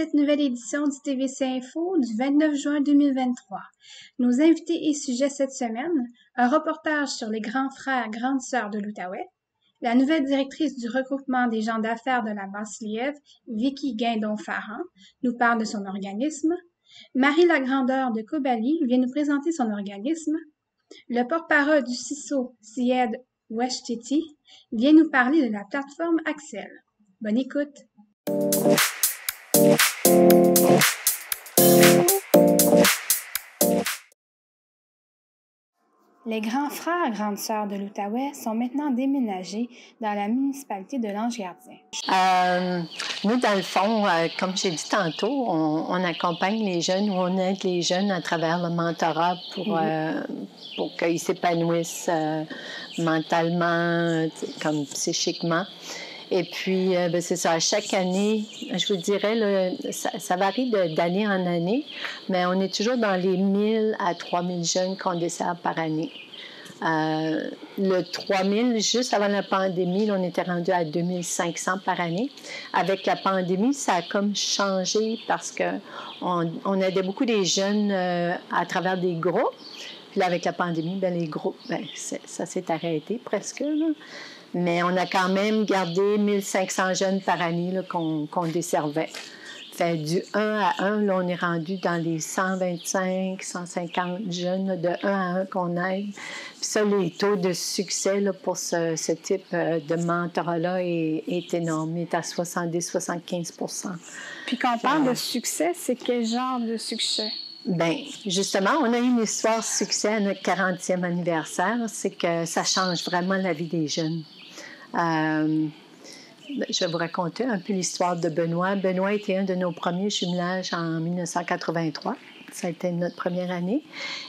cette nouvelle édition du TVC Info du 29 juin 2023. Nos invités et sujets cette semaine, un reportage sur les grands frères, grandes sœurs de l'Outaouais, la nouvelle directrice du regroupement des gens d'affaires de la Basse-Lièvre, Vicky Guindon-Farran, nous parle de son organisme, Marie Lagrandeur de Cobali vient nous présenter son organisme, le porte-parole du CISO, Syed Ouachiti, vient nous parler de la plateforme Axel. Bonne écoute! Les grands frères, grandes sœurs de l'Outaouais sont maintenant déménagés dans la municipalité de Lange-Gardien. Nous, dans le fond, comme j'ai dit tantôt, on accompagne les jeunes ou on aide les jeunes à travers le mentorat pour qu'ils s'épanouissent mentalement, comme psychiquement. Et puis, c'est ça, chaque année, je vous dirais, là, ça varie d'année en année, mais on est toujours dans les 1000 à 3000 jeunes qu'on dessert par année. Le 3000, juste avant la pandémie, là, on était rendu à 2500 par année. Avec la pandémie, ça a comme changé parce qu'on aidait beaucoup des jeunes à travers des groupes. Puis là, avec la pandémie, les groupes, ça s'est arrêté presque, là. Mais on a quand même gardé 1500 jeunes par année là, qu'on desservait. Fait du 1 à 1, là, on est rendu dans les 125, 150 jeunes là, de 1 à 1 qu'on aide. Puis ça, les taux de succès là, pour ce type de mentorat-là est énorme. Il est à 70-75 %. Puis quand on parle de succès, c'est quel genre de succès? Bien, justement, on a eu une histoire succès à notre 40e anniversaire. C'est que ça change vraiment la vie des jeunes. Je vais vous raconter un peu l'histoire de Benoît. Benoît était un de nos premiers jumelages en 1983. Ça a été notre première année.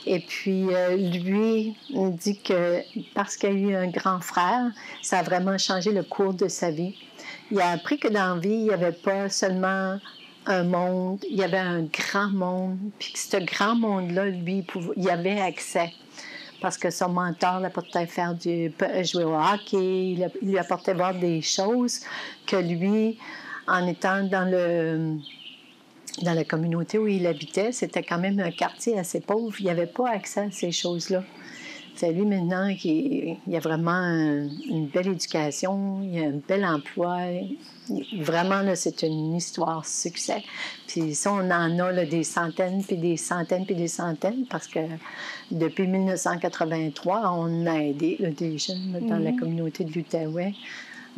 Et puis, lui, il dit que parce qu'il a eu un grand frère, ça a vraiment changé le cours de sa vie. Il a appris que dans la vie, il n'y avait pas seulement un monde, il y avait un grand monde. Puis que ce grand monde-là, lui, il avait accès. Parce que son mentor l'apportait faire jouer au hockey, il lui apportait voir des choses que lui, en étant dans la communauté où il habitait, c'était quand même un quartier assez pauvre, il n'avait pas accès à ces choses-là. C'est lui maintenant il a vraiment une belle éducation, il a un bel emploi. Vraiment, là, c'est une histoire succès. Puis ça, on en a là, des centaines, puis des centaines, puis des centaines, parce que depuis 1983, on a aidé là, des jeunes là, dans la communauté de l'Outaouais.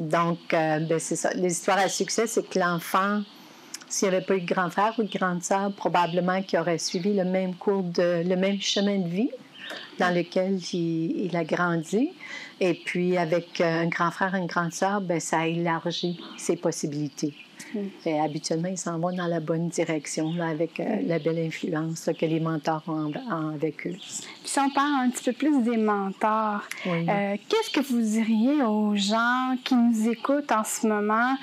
Donc, c'est ça. L'histoire à succès, c'est que l'enfant, s'il n'y avait pas eu de grand frère ou de grande sœur, probablement qu'il aurait suivi le même chemin de vie dans lequel il a grandi. Et puis, avec un grand frère et une grande sœur, ça a élargi ses possibilités. Et habituellement, ils s'en vont dans la bonne direction, là, avec la belle influence là, que les mentors ont avec eux. Puis si on parle un petit peu plus des mentors, oui. Qu'est-ce que vous diriez aux gens qui nous écoutent en ce moment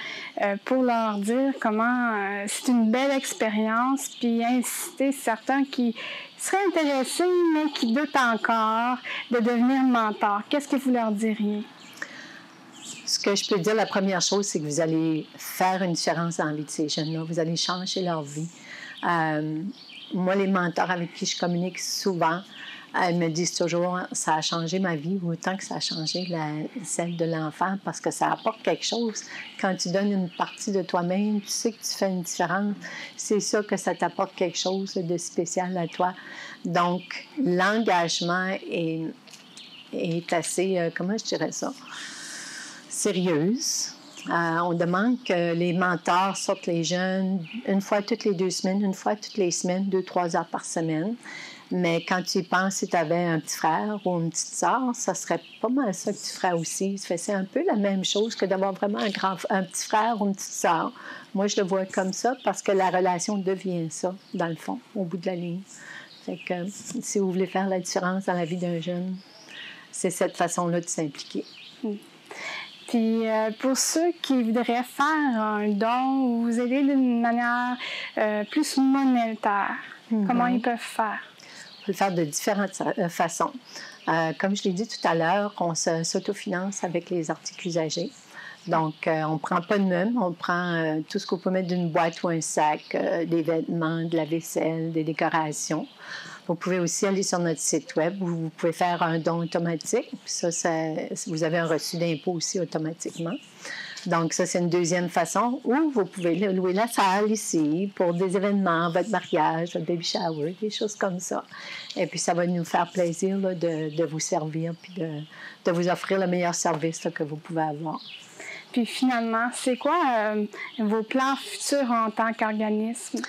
pour leur dire comment c'est une belle expérience, puis inciter certains qui seraient intéressés, mais qui doutent encore de devenir mentor? Qu'est-ce que vous leur diriez? Ce que je peux dire, la première chose, c'est que vous allez faire une différence dans la vie de ces jeunes-là. Vous allez changer leur vie. Moi, les mentors avec qui je communique souvent, elles me disent toujours « ça a changé ma vie » autant que ça a changé celle de l'enfant parce que ça apporte quelque chose. Quand tu donnes une partie de toi-même, tu sais que tu fais une différence. C'est ça que ça t'apporte quelque chose de spécial à toi. Donc, l'engagement est assez, comment je dirais ça? Sérieuse. On demande que les mentors sortent les jeunes une fois toutes les 2 semaines, une fois toutes les semaines, 2-3 heures par semaine. Mais quand tu y penses, si tu avais un petit frère ou une petite sœur, ça serait pas mal ça que tu ferais aussi. C'est un peu la même chose que d'avoir vraiment un petit frère ou une petite sœur. Moi, je le vois comme ça parce que la relation devient ça, dans le fond, au bout de la ligne. Fait que si vous voulez faire la différence dans la vie d'un jeune, c'est cette façon-là de s'impliquer. Puis pour ceux qui voudraient faire un don ou vous aider d'une manière plus monétaire, comment ils peuvent faire? On peut le faire de différentes façons. Comme je l'ai dit tout à l'heure, on s'autofinance avec les articles usagés. Donc, on ne prend pas de meubles, on prend tout ce qu'on peut mettre d'une boîte ou un sac, des vêtements, de la vaisselle, des décorations. Vous pouvez aussi aller sur notre site web où vous pouvez faire un don automatique. Ça, vous avez un reçu d'impôt aussi automatiquement. Donc, ça, c'est une deuxième façon où vous pouvez louer la salle ici pour des événements, votre mariage, votre baby shower, des choses comme ça. Et puis, ça va nous faire plaisir là, de vous servir puis de vous offrir le meilleur service là, que vous pouvez avoir. Puis finalement, c'est quoi vos plans futurs en tant qu'organisme?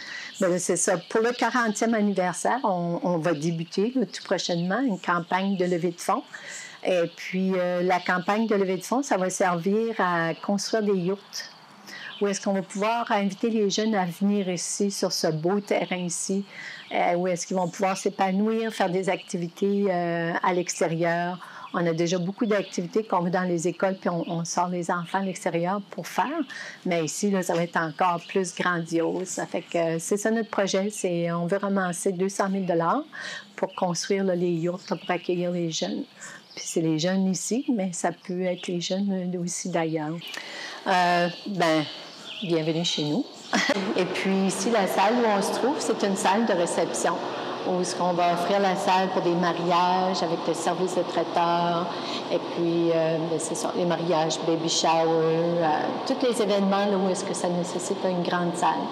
Bien, c'est ça. Pour le 40e anniversaire, on va débuter là, tout prochainement une campagne de levée de fonds. Et puis, la campagne de levée de fonds, ça va servir à construire des yurts où est-ce qu'on va pouvoir inviter les jeunes à venir ici, sur ce beau terrain ici, où est-ce qu'ils vont pouvoir s'épanouir, faire des activités à l'extérieur. On a déjà beaucoup d'activités qu'on va dans les écoles, puis on sort les enfants à l'extérieur pour faire. Mais ici, là, ça va être encore plus grandiose. Ça fait que c'est ça notre projet. On veut ramasser 200 000 $ pour construire là, les yurts pour accueillir les jeunes. Puis c'est les jeunes ici, mais ça peut être les jeunes aussi d'ailleurs. Bienvenue chez nous. Et puis ici, la salle où on se trouve, c'est une salle de réception où on va offrir la salle pour des mariages avec le service de traiteur. Et puis, c'est ça, les mariages, baby shower, tous les événements là, où est-ce que ça nécessite une grande salle.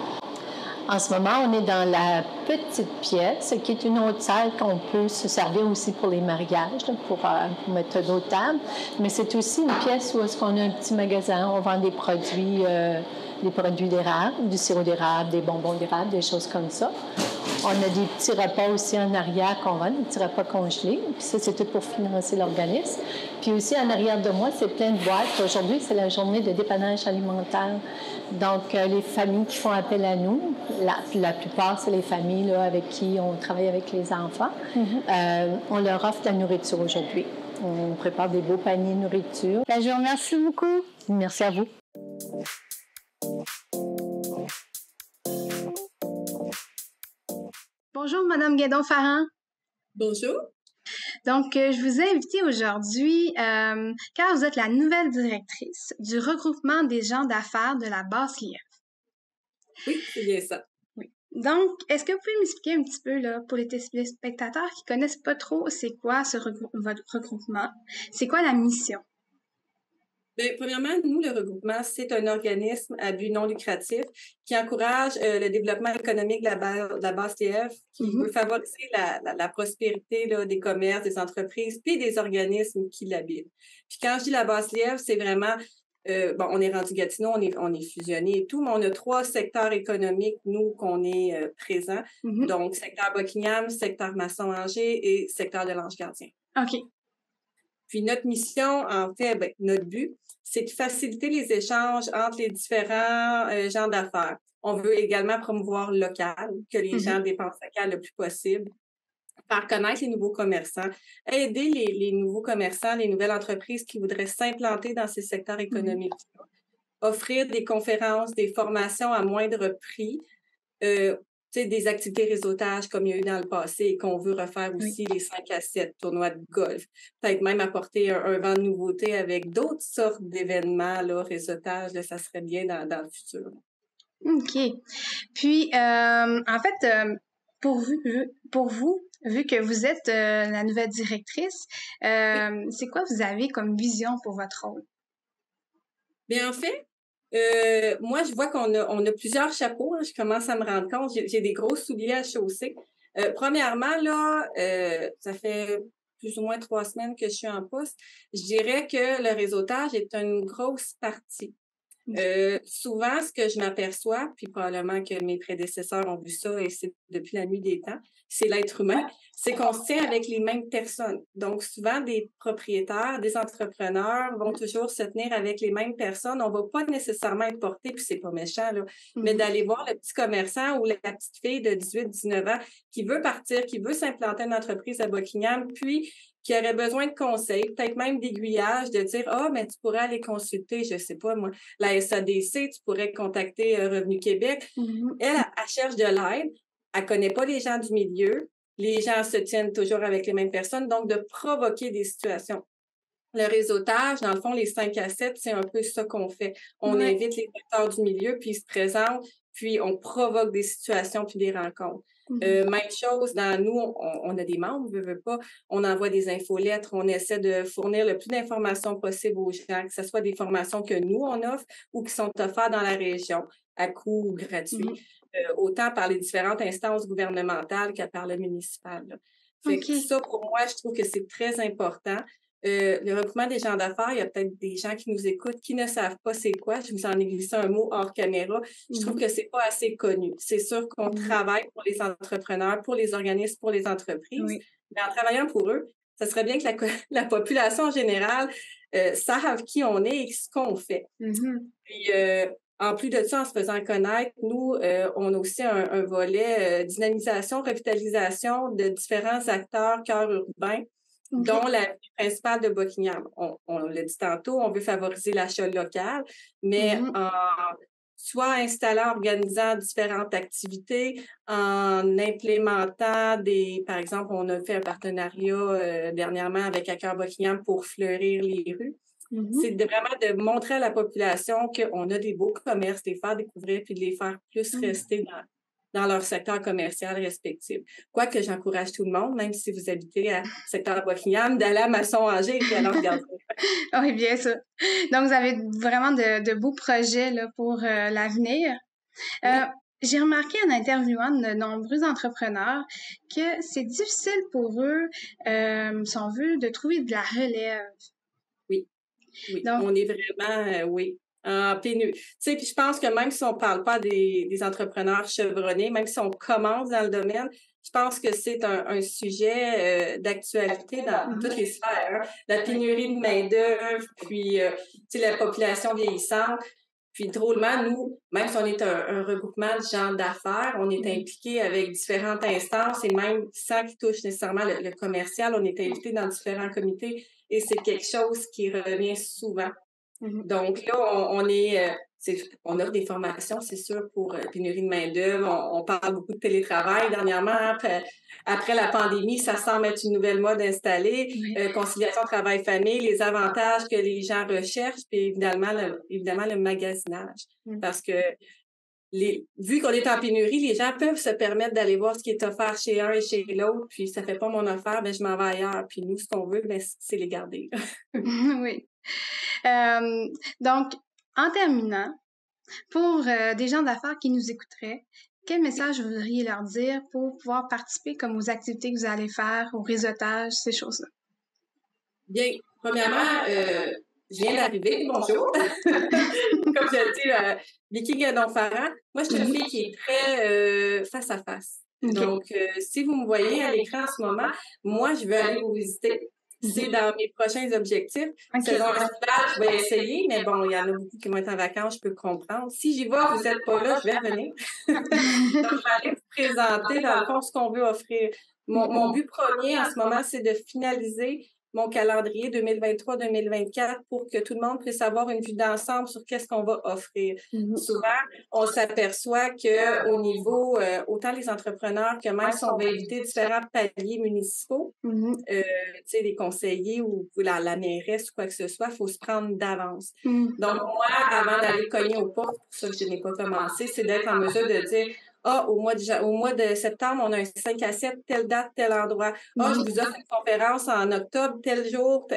En ce moment, on est dans la petite pièce, qui est une autre salle qu'on peut se servir aussi pour les mariages, là, pour mettre d'autres tables. Mais c'est aussi une pièce où est-ce qu'on a un petit magasin. On vend des produits d'érable, du sirop d'érable, des bonbons d'érable, des choses comme ça. On a des petits repas aussi en arrière qu'on vend, des petits repas congelés. Puis ça, c'est tout pour financer l'organisme. Puis aussi, en arrière de moi, c'est plein de boîtes. Aujourd'hui, c'est la journée de dépannage alimentaire. Donc, les familles qui font appel à nous, la plupart, c'est les familles là, avec qui on travaille avec les enfants. On leur offre de la nourriture aujourd'hui. On prépare des beaux paniers de nourriture. Je vous remercie beaucoup. Merci à vous. Bonjour, Madame Guédon-Farran. Bonjour. Donc, je vous ai invité aujourd'hui car vous êtes la nouvelle directrice du regroupement des gens d'affaires de la Basse-Lièvre. Oui, c'est bien ça. Oui. Donc, est-ce que vous pouvez m'expliquer un petit peu, là, pour les téléspectateurs qui connaissent pas trop, c'est quoi votre regroupement? C'est quoi la mission? Bien, premièrement, nous, le regroupement, c'est un organisme à but non lucratif qui encourage le développement économique de la Basse-Lièvre, qui veut favoriser la prospérité là, des commerces, des entreprises, puis des organismes qui l'habitent. Puis quand je dis la Basse-Lièvre, c'est vraiment, on est rendu Gatineau, on est fusionné et tout, mais on a 3 secteurs économiques, nous, qu'on est présents. Donc, secteur Buckingham, secteur Masson-Angers et secteur de l'Ange-Gardien. OK. Puis notre mission, en fait, notre but, c'est de faciliter les échanges entre les différents gens d'affaires. On veut également promouvoir le local, que les gens dépensent local le plus possible, faire connaître les nouveaux commerçants, aider les nouveaux commerçants, les nouvelles entreprises qui voudraient s'implanter dans ces secteurs économiques, offrir des conférences, des formations à moindre prix, des activités réseautage comme il y a eu dans le passé et qu'on veut refaire aussi les 5 à 7 tournois de golf. Peut-être même apporter un vent de nouveauté avec d'autres sortes d'événements, là, réseautage, là, ça serait bien dans le futur. OK. Puis, en fait, pour vous, vu que vous êtes la nouvelle directrice, c'est quoi vous avez comme vision pour votre rôle? Bien, en fait, moi, je vois qu'on a plusieurs chapeaux. Hein, je commence à me rendre compte. J'ai des gros souliers à chausser. Premièrement, là, ça fait plus ou moins 3 semaines que je suis en poste. Je dirais que le réseautage est une grosse partie. Souvent, ce que je m'aperçois, puis probablement que mes prédécesseurs ont vu ça et c'est depuis la nuit des temps, c'est l'être humain, c'est qu'on se tient avec les mêmes personnes. Donc, souvent, des propriétaires, des entrepreneurs vont toujours se tenir avec les mêmes personnes. On va pas nécessairement être porté, puis c'est pas méchant, là, mais d'aller voir le petit commerçant ou la petite fille de 18-19 ans qui veut partir, qui veut s'implanter une entreprise à Buckingham, puis qui aurait besoin de conseils, peut-être même d'aiguillage, de dire « Ah, mais tu pourrais aller consulter, je sais pas moi, la SADC, tu pourrais contacter Revenu Québec. » Elle cherche de l'aide, elle connaît pas les gens du milieu, les gens se tiennent toujours avec les mêmes personnes, donc de provoquer des situations. Le réseautage, dans le fond, les 5 à 7, c'est un peu ça qu'on fait. On Ouais. invite les acteurs du milieu, puis ils se présentent, puis on provoque des situations puis des rencontres. Même chose, nous, on a des membres, veut pas, on envoie des infolettres, on essaie de fournir le plus d'informations possible aux gens, que ce soit des formations que nous, on offre ou qui sont offertes dans la région à coût gratuit, autant par les différentes instances gouvernementales que par le municipal. Là. Fait que OK. ça, pour moi, je trouve que c'est très important. Le regroupement des gens d'affaires, il y a peut-être des gens qui nous écoutent qui ne savent pas c'est quoi. Je vous en ai glissé un mot hors caméra. Je trouve que c'est pas assez connu. C'est sûr qu'on travaille pour les entrepreneurs, pour les organismes, pour les entreprises, Oui. mais en travaillant pour eux, ça serait bien que la population en général sache qui on est et ce qu'on fait. Puis, en plus de ça, en se faisant connaître, nous, on a aussi un volet dynamisation, revitalisation de différents acteurs cœurs urbains, dont la ville principale de Buckingham. On l'a dit tantôt, on veut favoriser l'achat local, mais en soit installant, organisant différentes activités, en implémentant par exemple, on a fait un partenariat dernièrement avec Accueil Buckingham pour fleurir les rues. C'est vraiment de montrer à la population qu'on a des beaux commerces, de les faire découvrir puis de les faire plus rester dans leur secteur commercial respectif. Quoique j'encourage tout le monde, même si vous habitez à secteur Buckingham, d'aller à Masson-Angers et d'aller regarder. Oui, bien sûr. Donc, vous avez vraiment de beaux projets là, pour l'avenir. J'ai remarqué en interviewant de nombreux entrepreneurs que c'est difficile pour eux, si on veut, de trouver de la relève. Oui, Donc, on est vraiment, en pénurie. Tu sais, puis je pense que même si on ne parle pas des entrepreneurs chevronnés, même si on commence dans le domaine, je pense que c'est un sujet d'actualité dans toutes les sphères. Hein. La pénurie de main-d'œuvre, puis tu sais, la population vieillissante. Puis drôlement, nous, même si on est un regroupement de gens d'affaires, on est impliqué avec différentes instances et même sans qu'ils touchent nécessairement le commercial, on est invité dans différents comités et c'est quelque chose qui revient souvent. Donc là, on offre des formations, c'est sûr, pour pénurie de main-d'œuvre. On parle beaucoup de télétravail dernièrement. Après la pandémie, ça semble être une nouvelle mode installée. Conciliation travail-famille, les avantages que les gens recherchent, puis évidemment le magasinage. Parce que vu qu'on est en pénurie, les gens peuvent se permettre d'aller voir ce qui est offert chez un et chez l'autre, puis ça fait pas mon affaire, ben je m'en vais ailleurs. Puis nous, ce qu'on veut, ben, c'est les garder. oui. Donc, en terminant, pour des gens d'affaires qui nous écouteraient, quel message vous voudriez leur dire pour pouvoir participer comme aux activités que vous allez faire, au réseautage, ces choses-là? Bien, premièrement, je viens d'arriver. Bonjour. Comme je le dis, Vicky Guédon-Farran. Moi, je suis une fille qui est très face à face. Donc, si vous me voyez à l'écran en ce moment, moi, je veux aller vous visiter. C'est dans mes prochains objectifs. Saison estivale, je vais essayer, mais bon, il y en a beaucoup qui vont être en vacances, je peux comprendre. Si j'y vais, vous n'êtes pas là, je vais revenir. Donc, je vais aller vous présenter, dans le fond, ce qu'on veut offrir. Mon but premier en ce moment, c'est de finaliser mon calendrier 2023-2024 pour que tout le monde puisse avoir une vue d'ensemble sur qu'est-ce qu'on va offrir. Souvent, on s'aperçoit qu'au niveau, autant les entrepreneurs que même si on va éviter différents paliers municipaux, tu sais, les conseillers ou la mairesse ou quoi que ce soit, il faut se prendre d'avance. Donc, moi, avant d'aller cogner aux portes, pour ça que je n'ai pas commencé, c'est d'être en mesure de dire au mois de septembre, on a un 5 à 7, telle date, tel endroit. Je vous offre une conférence en octobre, tel jour.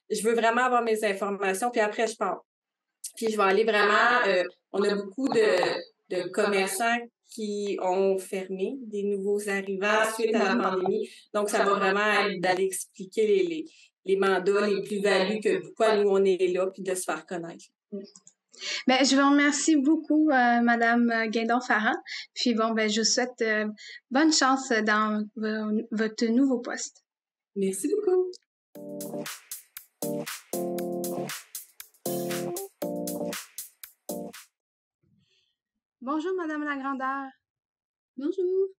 Je veux vraiment avoir mes informations, puis après, je pars. Puis je vais aller vraiment... on a beaucoup de commerçants qui ont fermé, des nouveaux arrivants suite à la pandémie. Donc, ça va vraiment être d'aller expliquer les mandats, les plus-values, que pourquoi nous, on est là, puis de se faire connaître. Ben, je vous remercie beaucoup, Madame Guédon-Farran. Puis bon, ben, je vous souhaite bonne chance dans votre nouveau poste. Merci beaucoup. Bonjour, Madame Lagrandeur. Bonjour.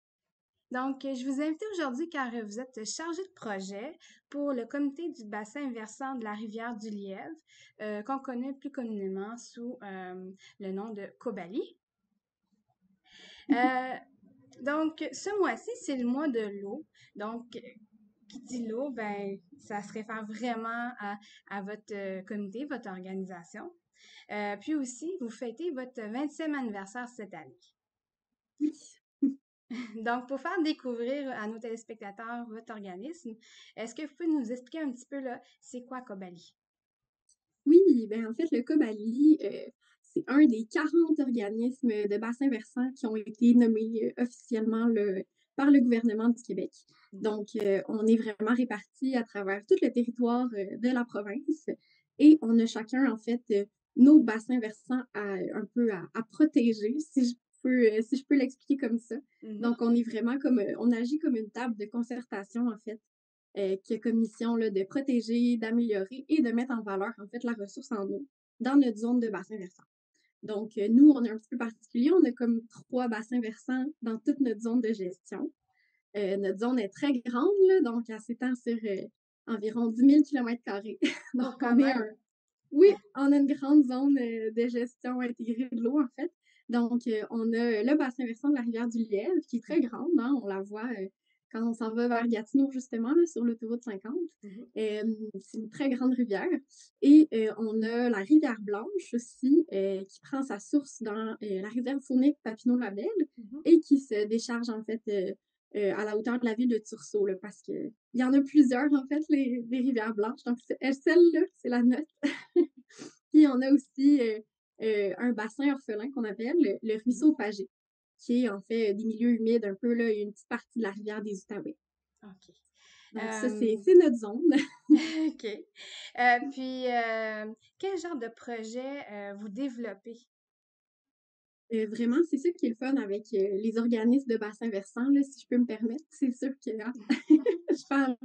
Donc, je vous invite aujourd'hui car vous êtes chargée de projet pour le comité du bassin versant de la rivière du Lièvre, qu'on connaît plus communément sous le nom de Cobali. Donc, ce mois-ci, c'est le mois de l'eau. Donc, qui dit l'eau, ben, ça se réfère vraiment à votre comité, votre organisation. Puis aussi, vous fêtez votre 20e anniversaire cette année. Oui. Donc, pour faire découvrir à nos téléspectateurs votre organisme, est-ce que vous pouvez nous expliquer un petit peu, là, c'est quoi Cobali? Oui, ben en fait, le Cobali, c'est un des 40 organismes de bassin versant qui ont été nommés officiellement par le gouvernement du Québec. Donc, on est vraiment répartis à travers tout le territoire de la province et on a chacun, en fait, nos bassins versants un peu à protéger, si je peux l'expliquer comme ça. Donc, on est vraiment on agit comme une table de concertation, en fait, qui a comme mission là, de protéger, d'améliorer et de mettre en valeur, en fait, la ressource en eau dans notre zone de bassin versant. Donc, nous, on est un petit peu particulier. On a comme 3 bassins versants dans toute notre zone de gestion. Notre zone est très grande, là, donc elle s'étend sur environ 10 000 km². Donc, Oh, quand même! Oui, on a une grande zone de gestion intégrée de l'eau, en fait. Donc, on a le bassin versant de la rivière du Lièvre, qui est très grande, hein, on la voit quand on s'en va vers Gatineau, justement, là, sur l'autoroute 50. C'est une très grande rivière. Et on a la rivière Blanche aussi, qui prend sa source dans la rivière Fournique Papineau-Labelle et qui se décharge, en fait, à la hauteur de la ville de Tursault, là, parce qu'il y en a plusieurs, en fait, les rivières blanches. Donc, celle-là, c'est la nôtre. Puis, on a aussi un bassin orphelin qu'on appelle le ruisseau Pagé, qui est en fait des milieux humides, un peu là, une petite partie de la rivière des Outaouais. OK. Donc, ça, c'est notre zone. OK. Puis, quel genre de projet vous développez? Vraiment, c'est ça qui est le fun avec les organismes de bassin versant, là, si je peux me permettre. C'est sûr que je parle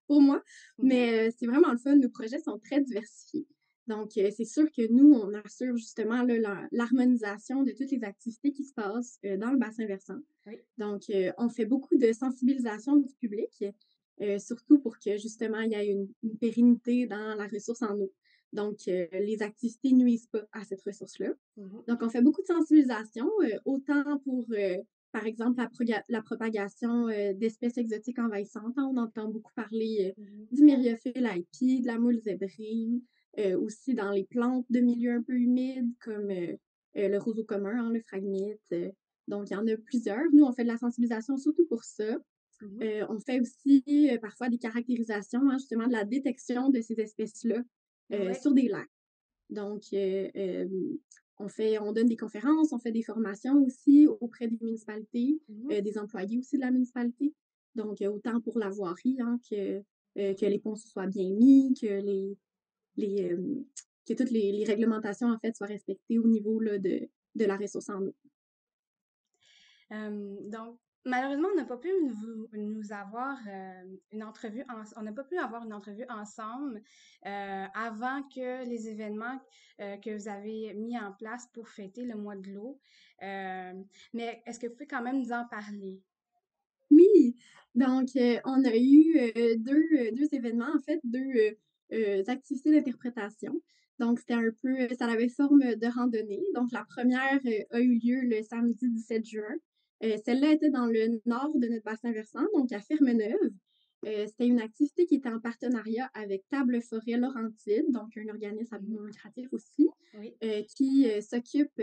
pour moi, mais c'est vraiment le fun. Nos projets sont très diversifiés. Donc, c'est sûr que nous, on assure justement là, l'harmonisation de toutes les activités qui se passent dans le bassin versant. Oui. Donc, on fait beaucoup de sensibilisation du public, surtout pour que justement il y ait une pérennité dans la ressource en eau. Donc, les activités nuisent pas à cette ressource-là. Donc, on fait beaucoup de sensibilisation, autant pour, par exemple, la propagation d'espèces exotiques envahissantes. On entend beaucoup parler du myriophylle IP, de la moule zébrine, aussi dans les plantes de milieux un peu humides, comme le roseau commun, hein, le phragmite. Donc, il y en a plusieurs. Nous, on fait de la sensibilisation surtout pour ça. On fait aussi parfois des caractérisations, hein, justement, de la détection de ces espèces-là sur des lacs. Donc, on donne des conférences, on fait des formations aussi auprès des municipalités, des employés aussi de la municipalité. Donc, autant pour la voirie, hein, que les ponts soient bien mis, que toutes les réglementations, en fait, soient respectées au niveau là, de la ressource en eau. Donc, malheureusement, on n'a pas pu nous avoir une entrevue, on n'a pas pu avoir une entrevue ensemble avant que les événements que vous avez mis en place pour fêter le mois de l'eau. Mais est-ce que vous pouvez quand même nous en parler? Oui, donc on a eu deux événements, en fait, deux activités d'interprétation. Donc, c'était un peu, ça avait forme de randonnée. Donc, la première a eu lieu le samedi 17 juin. Celle-là était dans le nord de notre bassin versant, donc à Fermeneuve. C'était une activité qui était en partenariat avec Table Forêt Laurentide, donc un organisme à but non lucratif aussi, qui s'occupe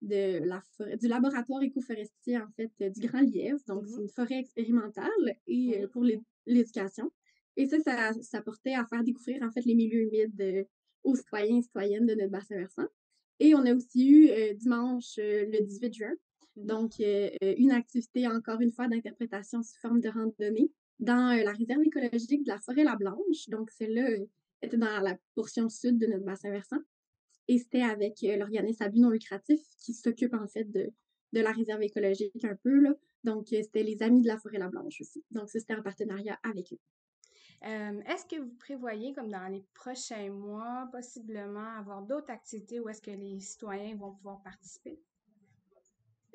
du laboratoire écoforestier, en fait, du Grand Lièvre. Donc, c'est une forêt expérimentale et pour l'éducation. Et ça portait à faire découvrir, en fait, les milieux humides aux citoyens et citoyennes de notre bassin versant. Et on a aussi eu dimanche le 18 juin, donc une activité, encore une fois, d'interprétation sous forme de randonnée dans la réserve écologique de la Forêt-la-Blanche. Donc, celle-là était dans la portion sud de notre bassin versant. Et c'était avec l'organisme à but non lucratif qui s'occupe en fait de la réserve écologique un peu, là. Donc, c'était les Amis de la Forêt-la-Blanche aussi. Donc, ça, c'était en partenariat avec eux. Est-ce que vous prévoyez, comme dans les prochains mois, possiblement avoir d'autres activités où est-ce que les citoyens vont pouvoir participer?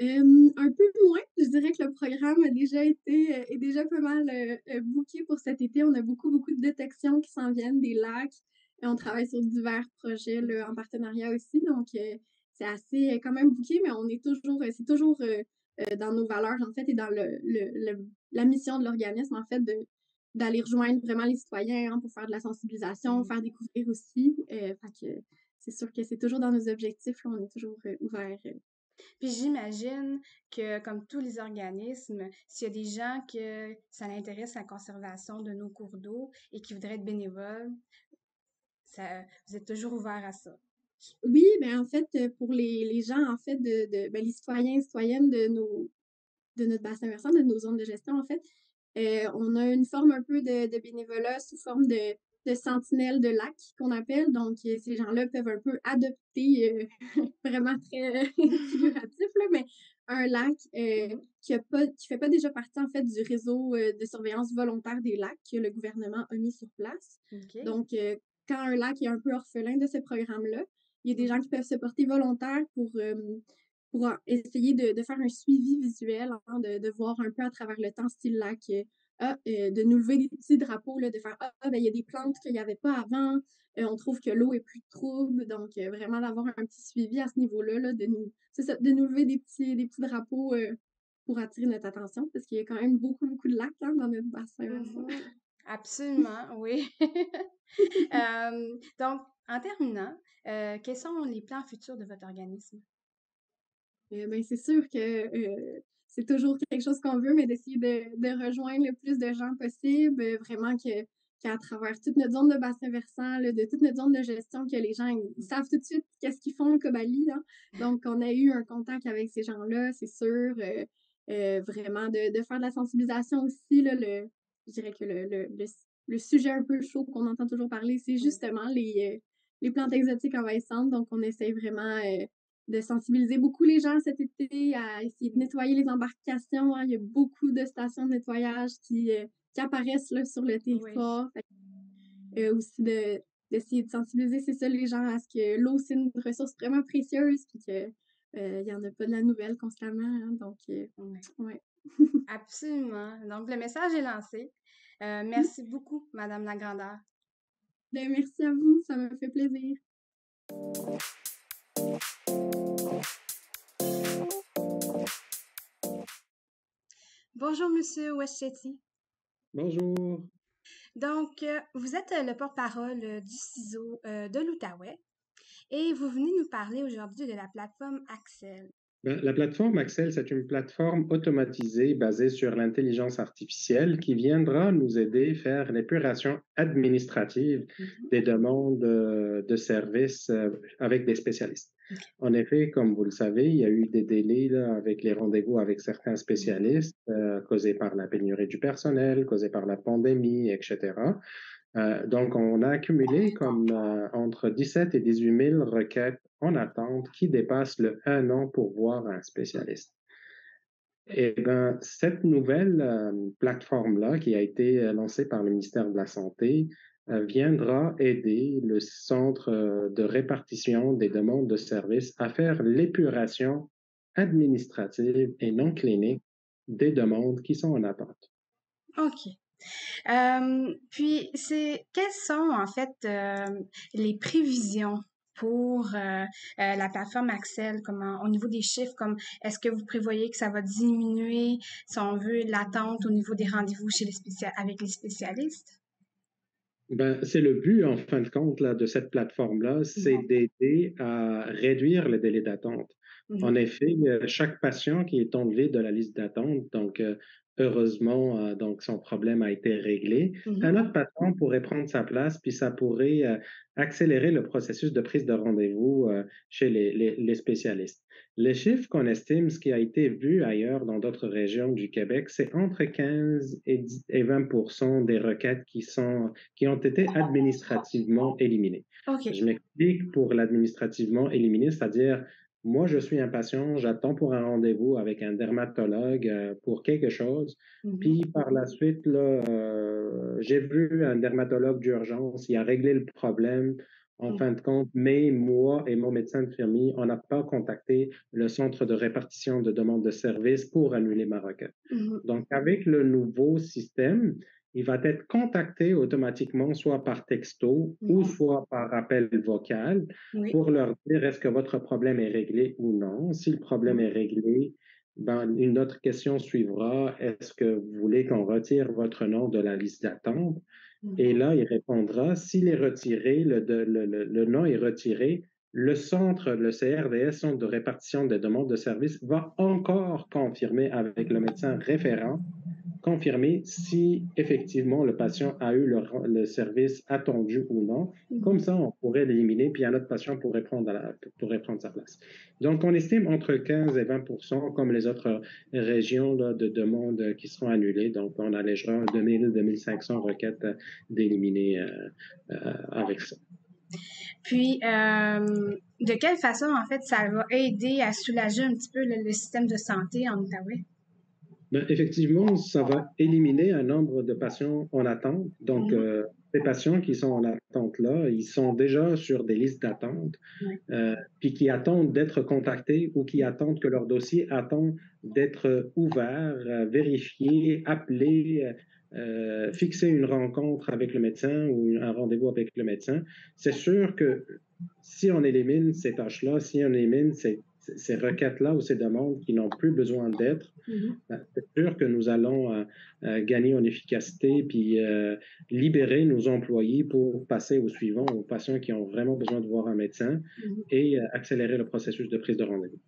Un peu moins. Je dirais que le programme a déjà est déjà pas mal booké pour cet été. On a beaucoup, beaucoup de détections qui s'en viennent des lacs. Et on travaille sur divers projets là, en partenariat aussi. Donc, c'est assez quand même booké, mais on est toujours, c'est toujours dans nos valeurs, en fait, et dans la mission de l'organisme, en fait, d'aller rejoindre vraiment les citoyens hein, pour faire de la sensibilisation, faire découvrir aussi. Fait que c'est sûr que c'est toujours dans nos objectifs, là, on est toujours ouvert. Puis j'imagine que, comme tous les organismes, s'il y a des gens que ça intéresse la conservation de nos cours d'eau et qui voudraient être bénévoles, vous êtes toujours ouvert à ça. Oui, ben en fait, pour les gens, en fait, ben, les citoyens et citoyennes de notre bassin versant, de nos zones de gestion, en fait, on a une forme un peu de bénévolat sous forme de sentinelle de lac qu'on appelle. Donc, ces gens-là peuvent un peu adopter, vraiment très figuratif, là, mais un lac qui fait pas déjà partie, en fait, du réseau de surveillance volontaire des lacs que le gouvernement a mis sur place. OK. Donc, quand un lac est un peu orphelin de ce programme-là, il y a des gens qui peuvent se porter volontaires pour essayer de faire un suivi visuel, hein, de voir un peu à travers le temps, style lac, de nous lever des petits drapeaux, là, de faire ben, il y a des plantes qu'il n'y avait pas avant, on trouve que l'eau est plus trouble, donc vraiment d'avoir un petit suivi à ce niveau-là, là, de nous lever des petits drapeaux pour attirer notre attention, parce qu'il y a quand même beaucoup, beaucoup de lacs hein, dans notre bassin versant. Absolument, oui. Donc, en terminant, quels sont les plans futurs de votre organisme? Ben, c'est sûr que c'est toujours quelque chose qu'on veut, mais d'essayer de rejoindre le plus de gens possible, vraiment qu'à travers toute notre zone de bassin versant, là, de toute notre zone de gestion, que les gens ils savent tout de suite qu'est-ce qu'ils font au Cobali. Hein. Donc, on a eu un contact avec ces gens-là, c'est sûr. Vraiment de faire de la sensibilisation aussi. Là, je dirais que le sujet un peu chaud qu'on entend toujours parler, c'est justement les plantes exotiques envahissantes. Donc, on essaie vraiment de sensibiliser beaucoup les gens cet été à essayer de nettoyer les embarcations. Hein. Il y a beaucoup de stations de nettoyage qui apparaissent là, sur le Oui. territoire. Aussi d'essayer de sensibiliser, c'est ça, les gens à ce que l'eau, c'est une ressource vraiment précieuse, puis qu'il n'y en a pas de la nouvelle constamment. Hein. Donc, Oui. ouais. Absolument. Donc, le message est lancé. Merci beaucoup, Madame Lagrandeur. Ben, merci à vous, ça m'a fait plaisir. Bonjour, Monsieur Weschetti. Bonjour. Donc, vous êtes le porte-parole du CISO de l'Outaouais et vous venez nous parler aujourd'hui de la plateforme Axel. La plateforme Axel, c'est une plateforme automatisée basée sur l'intelligence artificielle qui viendra nous aider à faire l'épuration administrative des demandes de services avec des spécialistes. En effet, comme vous le savez, il y a eu des délais là, avec les rendez-vous avec certains spécialistes causés par la pénurie du personnel, causés par la pandémie, etc. Donc, on a accumulé comme entre 17 et 18 000 requêtes en attente qui dépassent le 1 an pour voir un spécialiste. Et bien, cette nouvelle plateforme-là, qui a été lancée par le ministère de la Santé, viendra aider le centre de répartition des demandes de services à faire l'épuration administrative et non clinique des demandes qui sont en attente. OK. Puis, quelles sont en fait les prévisions pour la plateforme Axel, au niveau des chiffres, comme est-ce que vous prévoyez que ça va diminuer, si on veut, l'attente au niveau des rendez-vous avec les spécialistes? Ben, c'est le but, en fin de compte, là, de cette plateforme-là, c'est d'aider à réduire le délai d'attente. En effet, chaque patient qui est enlevé de la liste d'attente, donc heureusement, donc son problème a été réglé, un autre patient pourrait prendre sa place, puis ça pourrait accélérer le processus de prise de rendez-vous chez les spécialistes. Les chiffres qu'on estime, ce qui a été vu ailleurs dans d'autres régions du Québec, c'est entre 15 et 20 des requêtes qui ont été administrativement éliminées. OK. Je m'explique pour l'administrativement éliminé, c'est-à-dire moi, je suis un patient, j'attends pour un rendez-vous avec un dermatologue pour quelque chose. Puis par la suite, là, j'ai vu un dermatologue d'urgence, il a réglé le problème. En fin de compte, mais moi et mon médecin de famille, on n'a pas contacté le centre de répartition de demande de services pour annuler ma requête. Donc, avec le nouveau système, il va être contacté automatiquement, soit par texto ou soit par appel vocal, pour leur dire est-ce que votre problème est réglé ou non. Si le problème est réglé, ben, une autre question suivra. Est-ce que vous voulez qu'on retire votre nom de la liste d'attente? Et là, il répondra, s'il est retiré, le nom est retiré, le centre, le CRDS, Centre de répartition des demandes de services, va encore confirmer avec le médecin référent, confirmer si effectivement le patient a eu le service attendu ou non. Comme ça, on pourrait l'éliminer, puis un autre patient pourrait prendre sa place. Donc, on estime entre 15 et 20 comme les autres régions là, de demandes qui seront annulées. Donc, on allégera 2000-2500 requêtes d'éliminer avec ça. Puis, de quelle façon, en fait, ça va aider à soulager un petit peu le système de santé en Outaouais? Ben, effectivement, ça va éliminer un nombre de patients en attente. Donc, ces patients qui sont en attente là, ils sont déjà sur des listes d'attente, puis qui attendent d'être contactés ou qui attendent que leur dossier attend d'être ouvert, vérifié, appelé, fixer une rencontre avec le médecin ou un rendez-vous avec le médecin. C'est sûr que si on élimine ces tâches-là, si on élimine ces requêtes-là ou ces demandes qui n'ont plus besoin d'être, c'est sûr que nous allons gagner en efficacité puis libérer nos employés pour passer au suivant, aux patients qui ont vraiment besoin de voir un médecin et accélérer le processus de prise de rendez-vous.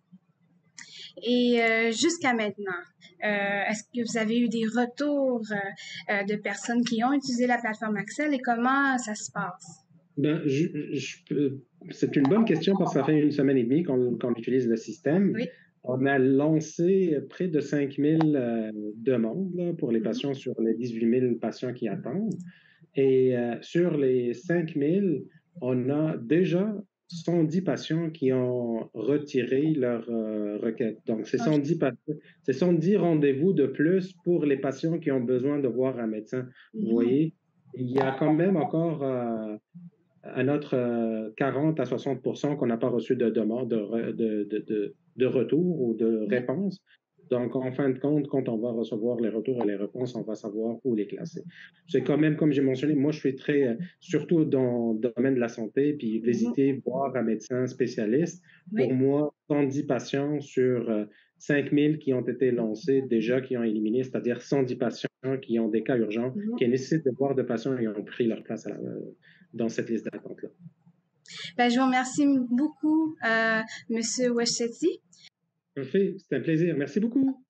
Et jusqu'à maintenant, est-ce que vous avez eu des retours de personnes qui ont utilisé la plateforme Axel et comment ça se passe? Ben, c'est une bonne question parce que ça fait 1 semaine et demie qu'on utilise le système. Oui. On a lancé près de 5000 demandes là, pour les patients sur les 18 000 patients qui attendent. Et sur les 5000, on a déjà 110 patients qui ont retiré leur requête. Donc, c'est 110 rendez-vous de plus pour les patients qui ont besoin de voir un médecin. Vous voyez, il y a quand même encore un autre 40 à 60 qu'on n'a pas reçu de demande de retour ou de réponse. Donc, en fin de compte, quand on va recevoir les retours et les réponses, on va savoir où les classer. C'est quand même, comme j'ai mentionné, moi, je suis très, surtout dans le domaine de la santé, puis visiter, voir un médecin spécialiste. Pour moi, 110 patients sur 5000 qui ont été lancés, déjà qui ont éliminé, c'est-à-dire 110 patients qui ont des cas urgents, qui nécessitent de voir des patients et ont pris leur place dans cette liste d'attente-là. Ben, je vous remercie beaucoup, M. Wesheti. Parfait, c'est un plaisir. Merci beaucoup.